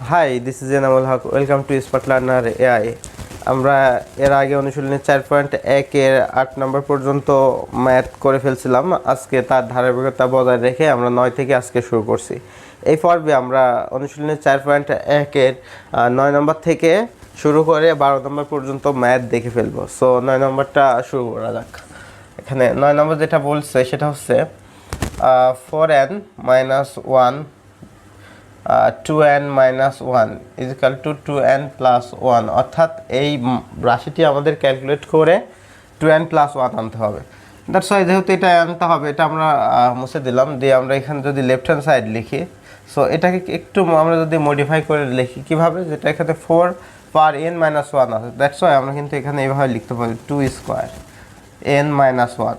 Hi, this is Anamul. Welcome to Smart Learner AI. আমরা এর আগে অনুশীলনী 4.1 এর 8 নম্বর পর্যন্ত ম্যাথ করে ফেলছিলাম। আজকে তার ধারাবাহিকতা বজায় রেখে আমরা 9 থেকে আজকে শুরু করছি। এই পর্বে আমরা অনুশীলনী 4.1 এর 9 নম্বর থেকে শুরু করে 12 নম্বর পর্যন্ত ম্যাথ দেখে ফেলবো। সো 9 নম্বরটা শুরু করা যাক। এখানে 9 নম্বর যেটা বলছে সেটা হচ্ছে 4n - 1 2n - 1 is equal to 2n plus 1 অর্থাৎ এই রাশিটি আমাদের ক্যালকুলেট করে 2n plus 1 আনতে হবে। দ্যাটস ওয়াই যেহেতু এটা আনতে হবে এটা আমরা মুছে দিলাম, দিয়ে আমরা এখানে যদি লেফট হ্যান্ড সাইড লিখি, সো এটাকে একটু আমরা যদি মডিফাই করে লিখি কীভাবে, যেটা এখানে 4 পার n - 1 আছে, দ্যাটস ওয়াই আমরা কিন্তু এখানে এইভাবে লিখতে পারি 2 স্কোয়ার n - 1,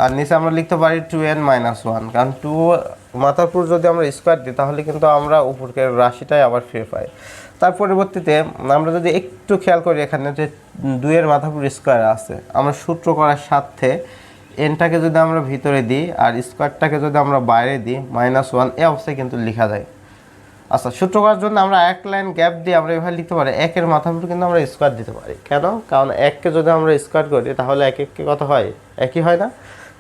আর নিচে আমরা লিখতে পারি 2n - 1, কারণ 2 মাথার উপর যদি আমরা স্কোয়ার দিই তাহলে কিন্তু আমরা উপরকে রাশিটাই আবার ফিরে পাই। তার পরিবর্তীতে আমরা যদি একটু খেয়াল করি এখানে যে 2 এর মাথার উপর স্কোয়ার আছে, আমরা সূত্র করার সাথে এনটাকে যদি আমরা ভিতরে দিই আর স্কোয়ারটাকে যদি আমরা বাইরে দিই -1, এই অবস্থায় কিন্তু লেখা যায়। আচ্ছা, সূত্র করার জন্য আমরা এক লাইন গ্যাপ দিয়ে আমরা এভাবে লিখতে পারি 1 এর মাথার উপর কিন্তু আমরা স্কোয়ার দিতে পারি। কেন? কারণ 1কে যদি আমরা স্কোয়ার করি তাহলে 1 কত হয়? একই হয় না?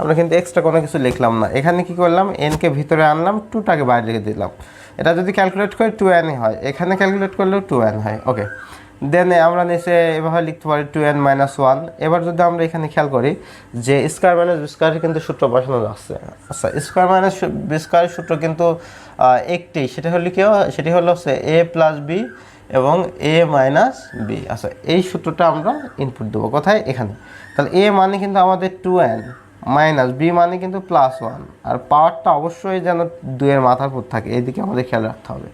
আমরা কিন্তু এক্সট্রা কোনো কিছু লিখলাম না, এখানে কি করলাম এনকে ভিতরে আনলাম, 2টাকে বাইরে লিখে দিলাম। এটা যদি ক্যালকুলেট করি 2n হয়, এখানে ক্যালকুলেট করলেও 2n হয়। ওকে, দেন আমরা নিচে এভাবে লিখতে পারি 2n - 1। এবার যদি আমরা এখানে খেয়াল করি যে স্কোয়ার মাইনাস বি স্কোয়ারের কিন্তু সূত্র বসানো যাচ্ছে। আচ্ছা, স্কোয়ার মাইনাস বি স্কোয়ারের সূত্র কিন্তু একটি, সেটা হলো কি? সেটি হলো হচ্ছে a প্লাস বি এবং a মাইনাস বি। আচ্ছা, এই সূত্রটা আমরা ইনপুট দেবো কোথায়? এখানে। তাহলে a মানে কিন্তু আমাদের 2n মাইনাস বি মানে কিন্তু +1, আর পাওয়ারটা অবশ্যই যেন 2 এর মাথার উপর থাকে, এইদিকে আমাদের খেয়াল রাখতে হবে।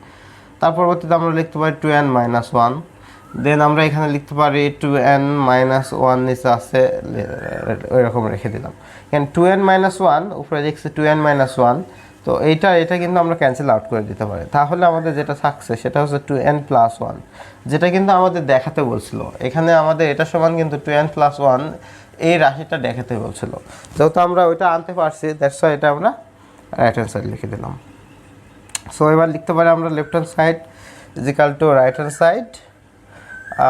তার পরবর্তীতে আমরা লিখতে পারি 2n - 1, দেন আমরা এখানে লিখতে পারি 2n - 1 নিচে আছে ওই রকম রেখে দিলাম। এখানে 2n - 1 উপরে লিখছে 2n - 1, তো এটা কিন্তু আমরা ক্যান্সেল আউট করে দিতে পারি। তাহলে আমাদের যেটা থাকছে সেটা হচ্ছে 2n + 1, যেটা কিন্তু আমাদের দেখাতে বলছিল। এখানে আমাদের এটা সমান কিন্তু 2n + 1 এই রাশিটা দেখাতে বলছিল। যেহেতু আমরা ওইটা আনতে পারছি, দ্যাটস ওয়াই এটা আমরা রাইট হ্যান্ড সাইড লিখে দিলাম। সো এবার লিখতে পারি আমরা left hand side is equal to right hand side.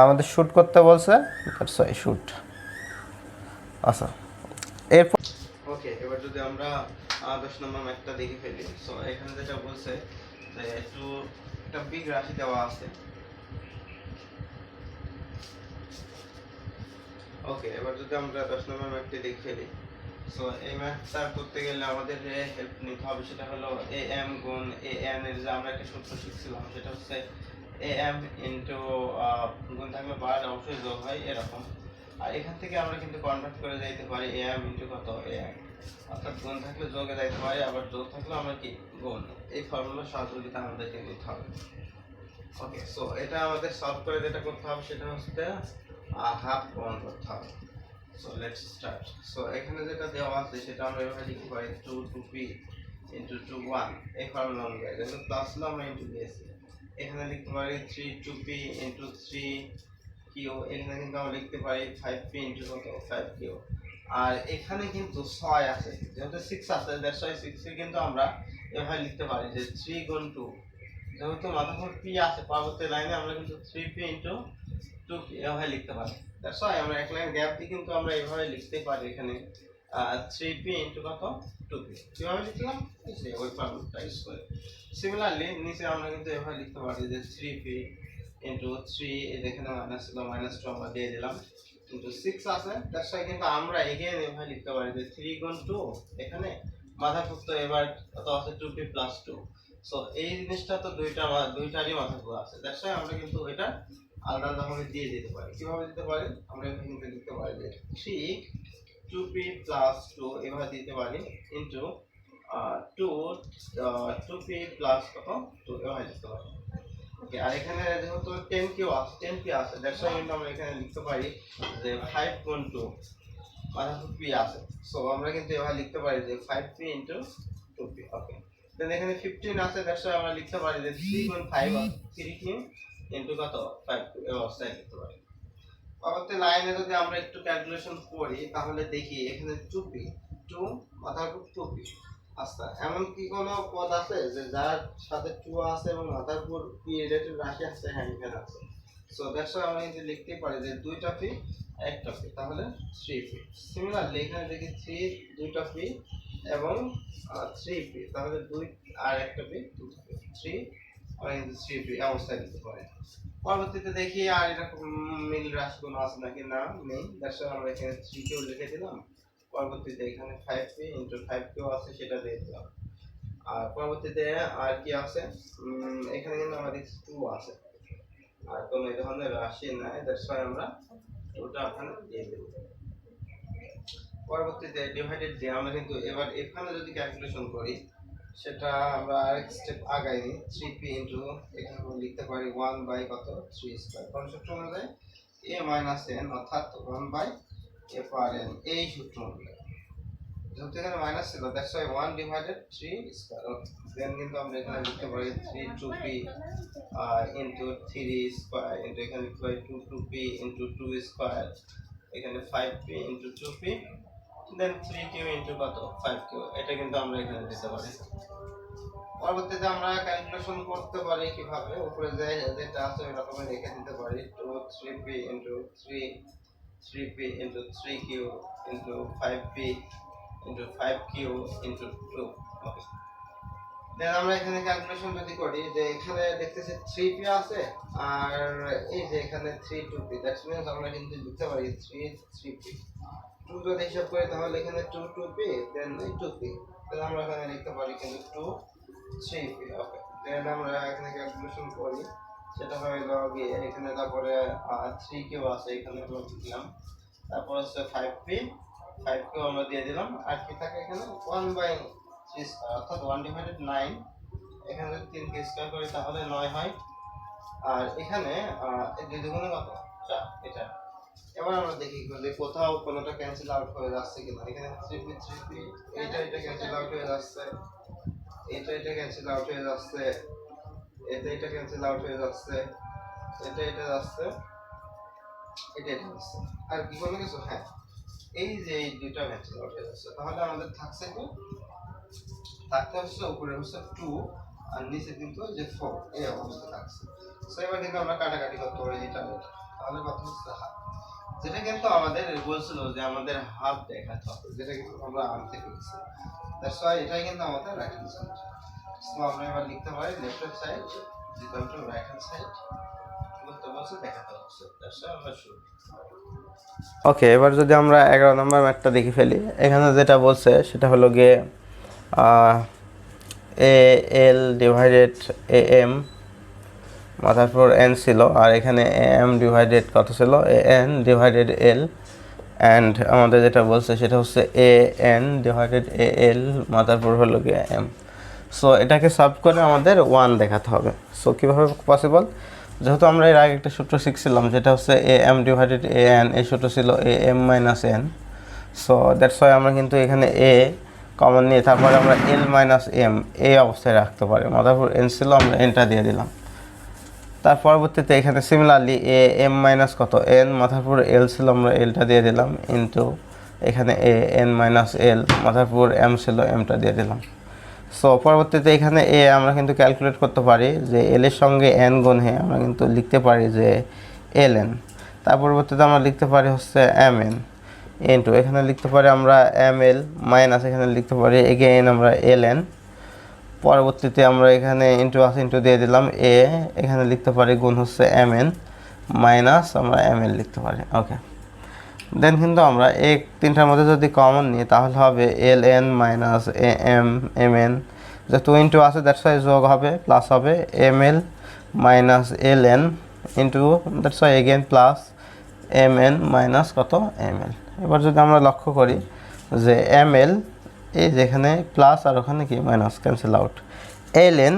আমাদের শুট করতে বলছে, দ্যাটস ওয়াই শুট। আচ্ছা, এরপর ওকে, এবার যদি আমরা 10 নম্বর ম্যাথটা দেখে ফেলি। সো এখানে যেটা বলছে যে একটা বিগ রাশি দেওয়া আছে। ওকে, এবার যদি আমরা 10 নম্বর ম্যাথটি দেখে ফেলি, সো এই ম্যাথটা করতে গেলে আমাদের যে হেল্প নিতে হবে সেটা হলো am গুণ an এর যে আমরা একটা সূত্র শিখছিলাম সেটা হচ্ছে am ইনটু গুণ থাকলে বার অবশ্যই যোগ হয় এরকম। আর এখান থেকে আমরা কিন্তু কনভার্ট করে যাইতে পারি am ইনটু কত am, অর্থাৎ গুণ থাকলে যোগে যাইতে পারি, আবার যোগ থাকলে আমরা কি গুণ। এই ফর্মুলার সহযোগিতা আমাদেরকে নিতে হবে। ওকে, সো এটা আমাদের সলভ করে যেটা করতে হবে সেটা হচ্ছে হাফ প্রমাণ করতে হবে। So let's start. সো এখানে যেটা দেওয়া আছে সেটা আমরা এভাবে লিখতে পারি 2p ইনটু 2 1, এই ফর্মুলা অনুযায়ী যেহেতু প্লাস হলো আমরা ইনটু দিয়েছি। এখানে লিখতে পারি 3 2p ইনটু 3q, এখানে কিন্তু আমরা লিখতে পারি 5p ইনটু কত 5q। আর এখানে কিন্তু 6 আছে, যেহেতু 6 আছে দ্যাটস ওয়াই 6 কে কিন্তু আমরা এভাবে লিখতে পারি যে 3 গুণ 2, যেহেতু মাথার উপর p আছে পরবর্তী লাইনে আমরা কিন্তু 3p ইনটু 2p এভাবে লিখতে পারি। দ্যাটস ওয়াই আমরা এক লাইন গ্যাপ দিয়ে কিন্তু আমরা এইভাবে লিখতে পারি এখানে 3p ইনটু কত 2p। কিভাবে লিখলাম? যে ওই ফর্মুলাটা ইউজ করে। সিমিলারলি নিচে আমরা কিন্তু এভাবে লিখতে পারি যে 3p ইনটু 3, এখানে মাইনাস ছিল -2 আমরা দিয়ে দিলাম, ইনটু 6 আছে। দ্যাটস ওয়াই কিন্তু আমরা এগেইন এভাবে লিখতে পারি যে 3 গুণ 2, এখানে মাথার উপর তো এবার কত আছে 2p + 2। সো এই জিনিসটা তো দুইটারই মাথার উপর আছে, দ্যাটস ওয়াই আমরা কিন্তু এটা আলাদা আলাদাভাবে দিয়ে দিতে পারি। কিভাবে দিতে পারি? আমরা এখানে কিন্তু লিখতে পারি যে 3 2p + 2 এভাবে দিতে পারি ইনটু 2p + কত 2 এভাবে লিখতে পারি। ওকে, আর এখানে যেহেতু 10p আছে দ্যাটস ওয়াই কিন্তু আমরা এখানে লিখতে পারি যে 5 গুণ 2 মাথার উপর p আছে। সো আমরা কিন্তু এভাবে লিখতে পারি যে 5p ইনটু 2p। ওকে, দেন এখানে 15 আছে দ্যাটস ওয়াই আমরা লিখতে পারি যে 3 গুণ 5 3q ইনটু কত 5q এই অবস্থায় লিখতে পারি। পরবর্তী লাইনে যদি আমরা একটু ক্যালকুলেশন করি তাহলে দেখি এখানে 2p 2 মাথার উপর 2p আচ্ছা, এমন কি কোনো পদ আছে যে যার সাথে 2 আছে এবং মাথার উপর পি রিলেটেড রাশি আছে? হ্যাঁ, এখানে আছে। সো দ্যাটস ওয়াই আমরা কিন্তু লিখতে পারি যে দুইটা পি একটা পি, তাহলে 3 পি। সিমিলারলি এখানে দেখি 3 দুইটা পি এবং 3 পি, তাহলে 2 আর একটা পি 2 পি, 3 আমরা কিন্তু 3 পি অবস্থায় দিতে পারি। পরবর্তীতে দেখি আর এরকম মিল রাশি কোনো আছে নাকি, না নেই। দ্যাটস ওয়াই আমরা এখানে 3 কেও লিখে দিলাম। পরবর্তীতে এখানে 5p ইনটু 5q আছে, সেটা দিয়ে দিলাম। আর পরবর্তীতে আর কি আছে, এখানে কিন্তু আমাদের 2 আছে, আর কোনো এই ধরনের রাশি নাই। দ্যাটস ওয়াই আমরা 2টা ওখানে দিয়ে দেব। পরবর্তীতে ডিভাইডেড দিয়ে আমরা কিন্তু এবার এখানে যদি ক্যালকুলেশন করি, সেটা আমরা আরেক স্টেপ আগাই নিই। 3p ইনটু এখানে আমরা লিখতে পারি 1 বাই কত 3 স্কয়ার, কোন সূত্র অনুযায়ী a মাইনাস n, অর্থাৎ 1 বাই a পাওয়ার n, এই সূত্র অনুযায়ী। যেহেতু এখানে মাইনাস ছিল, দ্যাটস ওয়াই 1 ডিভাইডেড 3 স্কয়ার। দেন কিন্তু আমরা এখানে লিখতে পারি 3 2p ইনটু 3 স্কয়ার ইনটু এখানে লিখতে পারি 2 2p ইনটু 2 স্কয়ার, এখানে 5p ইনটু 2p, দেন 3q ইনটু কত 5q, এটা কিন্তু আমরা এখানে দিতে পারি। পরবর্তীতে আমরা ক্যালকুলেশন করতে পারি কিভাবে, উপরে যেটা আছে এরকম রেখে দিতে পারি 2 3p into 3p into 3q into 5p into 5q into 2। ওকে, দেন আমরা এখানে ক্যালকুলেশন যদি করি, যে এখানে দেখতেছি 3p আছে আর এই যে এখানে 3 2p, দ্যাটস মিন্স আমরা কিন্তু লিখতে পারি 3 3p। 2 যদি হিসাব করি তাহলে এখানে 2 2p, দেন 2p, তাহলে আমরা এখানে লিখতে পারি কিন্তু 2 3p। ওকে, দেন আমরা এখানে ক্যালকুলেশন করি, সেটা হলো গিয়ে এখানে তারপরে 3q আছে, এখানে আমরা দিলাম, তারপর হচ্ছে 5q আমরা দিয়ে দিলাম, আর কি থাকে এখানে 1 বাই 3 স্কয়ার, অর্থাৎ 1 ডিভাইডেড 9, এখানে যদি 3 কে স্কয়ার করি তাহলে 9 হয়, আর এখানে এই দুই দুগুণে কত 4, এটা। এবার আমরা দেখি যে কোথাও কোনোটা ক্যান্সেল আউট হয়ে যাচ্ছে কিনা। এখানে 3p 3p, এটা ক্যান্সেল আউট হয়ে যাচ্ছে, এটা ক্যান্সেল আউট হয়ে যাচ্ছে, এটা ক্যান্সেল আউট হয়ে যাচ্ছে, এটা যাচ্ছে, এটা যাচ্ছে, আর কি কোনো কিছু? হ্যাঁ, এই যে এই দুইটা ক্যান্সেল আউট হয়ে যাচ্ছে, তাহলে আমাদের থাকছে কি, থাকতে হচ্ছে উপরে হচ্ছে 2 আর নিচে কিন্তু যে 4, এই অবস্থা থাকছে। সো এবার কিন্তু আমরা কাটাকাটি করতে পারি, এটা তাহলে কত হচ্ছে হাফ, যেটা কিন্তু আমাদের বলছিল যে আমাদের হাফ দেখাতে হবে, যেটা কিন্তু আমরা আনতে পেরেছি। দ্যাটস ওয়াই এটাই কিন্তু আমাদের রাইট হ্যান্ড সাইড। সো আমরা এবার লিখতে পারি left hand side equal to right hand side, বলতে বলছে দেখাতে হচ্ছে। দ্যাটস ওয়াই আমরা শুরু। ওকে, এবার যদি আমরা 11 নম্বর ম্যাথটা দেখে ফেলি, এখানে যেটা বলছে সেটা হলো গিয়ে এ এল ডিভাইডেড এ এম, মাথার পর এন ছিল, আর এখানে এ এম ডিভাইডেড কত ছিল, A N divided L, and আমাদের যেটা বলছে সেটা হচ্ছে এ এন ডিভাইডেড এ এল, মাথার পর হলো গিয়ে এম। সো এটাকে সলভ করে আমাদের 1 দেখাতে হবে। সো কীভাবে পসিবল, যেহেতু আমরা এর আগে একটা সূত্র শিখছিলাম যেটা হচ্ছে a m divided a n, এই সূত্র ছিল a m minus n. So that's why আমরা কিন্তু এখানে এ কমন নিয়ে তারপরে আমরা এল মাইনাস এম এই অবস্থায় রাখতে পারি, মাথার পর এন ছিল, আমরা এনটা দিয়ে দিলাম। তার পরবর্তীতে এখানে সিমিলারলি এ এম মাইনাস কত এন, মাথার পর এল ছিল, আমরা এলটা দিয়ে দিলাম, ইন্টু এখানে এ এন মাইনাস এল, মাথার পর এম ছিল, এমটা দিয়ে দিলাম। সো পরবর্তীতে এখানে এ আমরা কিন্তু ক্যালকুলেট করতে পারি যে এল এর সঙ্গে এন গুণে আমরা কিন্তু লিখতে পারি যে এল এন। তার পরবর্তীতে আমরা লিখতে পারি হচ্ছে এম এন, ইন্টু এখানে লিখতে পারি আমরা এম এল, মাইনাস এখানে লিখতে পারি এগেইন আমরা এল এন। পরবর্তীতে আমরা এখানে ইন্টু আছে, ইন্টু দিয়ে দিলাম এ, এখানে লিখতে পারি গুণ হচ্ছে এম এন, মাইনাস আমরা এম এল লিখতে পারি। ওকে, দেন কিন্তু আমরা এই তিনটার মধ্যে যদি কমন নিই তাহলে হবে L N minus A M M N, যেহেতু ইন্টু আছে দ্যাটস ওয়াই যোগ হবে, প্লাস হবে M L minus L N into that's why again plus M N minus কত এম এল। এবার যদি আমরা লক্ষ্য করি যে এম এল এই যেখানে প্লাস আর ওখানে কি minus, cancel out, L N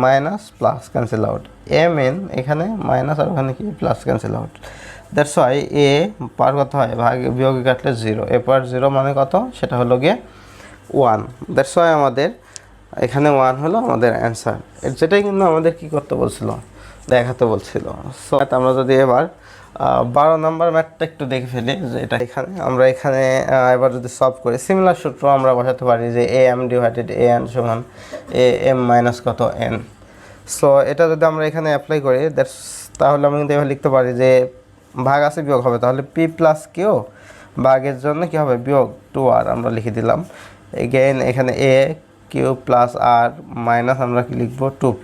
minus plus cancel out, M N এখানে মাইনাস আর ওখানে কি plus cancel out. That's why A per কত হয়, ভাগে বিয়োগে কাটলে 0, এ পার 0 মানে কত, সেটা হলো গিয়ে 1। দ্যাটস ওয়াই আমাদের এখানে 1 হলো আমাদের অ্যান্সার। যেটাই কিন্তু আমাদের কি করতে বলছিল, দেখাতে বলছিল। সো আমরা যদি এবার 12 নম্বর ম্যাথটা একটু দেখে ফেলি যে এটা এখানে আমরা এখানে এবার যদি সলভ করি সিমিলার সূত্র আমরা বসাতে পারি যে am ডিভাইডেড an সমান am মাইনাস কত n। সো এটা যদি আমরা এখানে অ্যাপ্লাই করি তাহলে আমরা কিন্তু এভাবে লিখতে পারি যে ভাগ আছে বিয়োগ হবে, তাহলে p প্লাস কিউ ভাগের জন্য কি হবে বিয়োগ 2r আমরা লিখে দিলাম। এগেইন এখানে a q plus r minus আমরা কি লিখব 2p,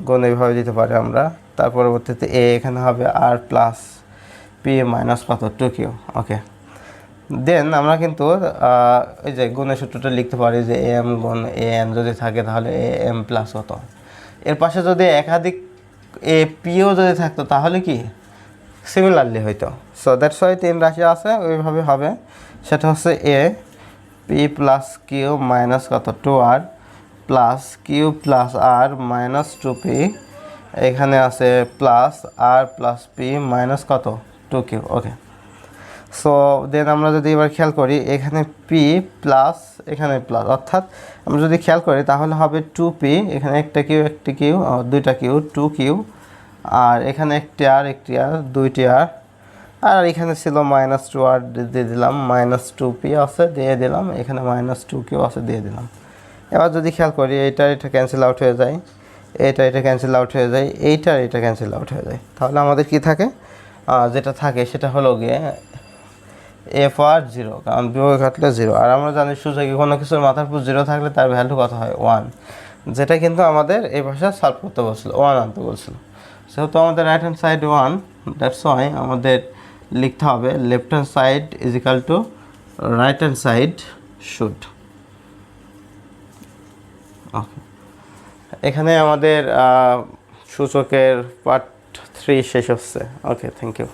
গুণ এইভাবে দিতে পারি আমরা। তার পরবর্তীতে a এখানে হবে r প্লাস p মাইনাস কত 2q। ওকে, দেন আমরা কিন্তু এই যে গুণের সূত্রটা লিখতে পারি যে am গুণ an যদি থাকে তাহলে am প্লাস কত, এর পাশে যদি একাধিক a pও যদি থাকতো তাহলে কি সিমিলারলি হইতো। সো দ্যাটস ওয়াই 3 রাশি আছে ওইভাবে হবে, সেটা হচ্ছে a p plus q minus কত 2r plus q plus r minus 2p, এখানে আছে plus r plus p minus কত 2q। ওকে, সো দেন আমরা যদি এবার খেয়াল করি এখানে পি প্লাস এখানে প্লাস, অর্থাৎ আমরা যদি খেয়াল করি তাহলে হবে 2p, এখানে একটা কিউ দুইটা কিউ 2q, আর এখানে একটি আর দুইটি আর, আর এখানে ছিল মাইনাস 2r দিয়ে দিলাম, মাইনাস 2p আছে দিয়ে দিলাম, এখানে মাইনাস 2q আছে দিয়ে দিলাম। এবার যদি খেয়াল করি এটা ক্যান্সেল আউট হয়ে যায়, এটা ক্যান্সেল আউট হয়ে যায়, এটা ক্যান্সেল আউট হয়ে যায়, তাহলে আমাদের কি থাকে যেটা থাকে সেটা হলো গিয়ে এফ আর 0, কারণ বিয়োগে কাটলে 0, আর আমরা জানি সূচকে কোনো কিছুর মাথার উপর 0 থাকলে তার ভ্যালু কত হয় 1, যেটা কিন্তু আমাদের এই ভাষায় সলভ করতে বলছিল 1 আনতে বলছিল। সেহেতু আমাদের right hand side 1, that's why আমাদের লিখতে হবে left hand side is equal to right hand side should. Okay, এখানে আমাদের সূচকের পার্ট 3 শেষ হচ্ছে। Okay, thank you.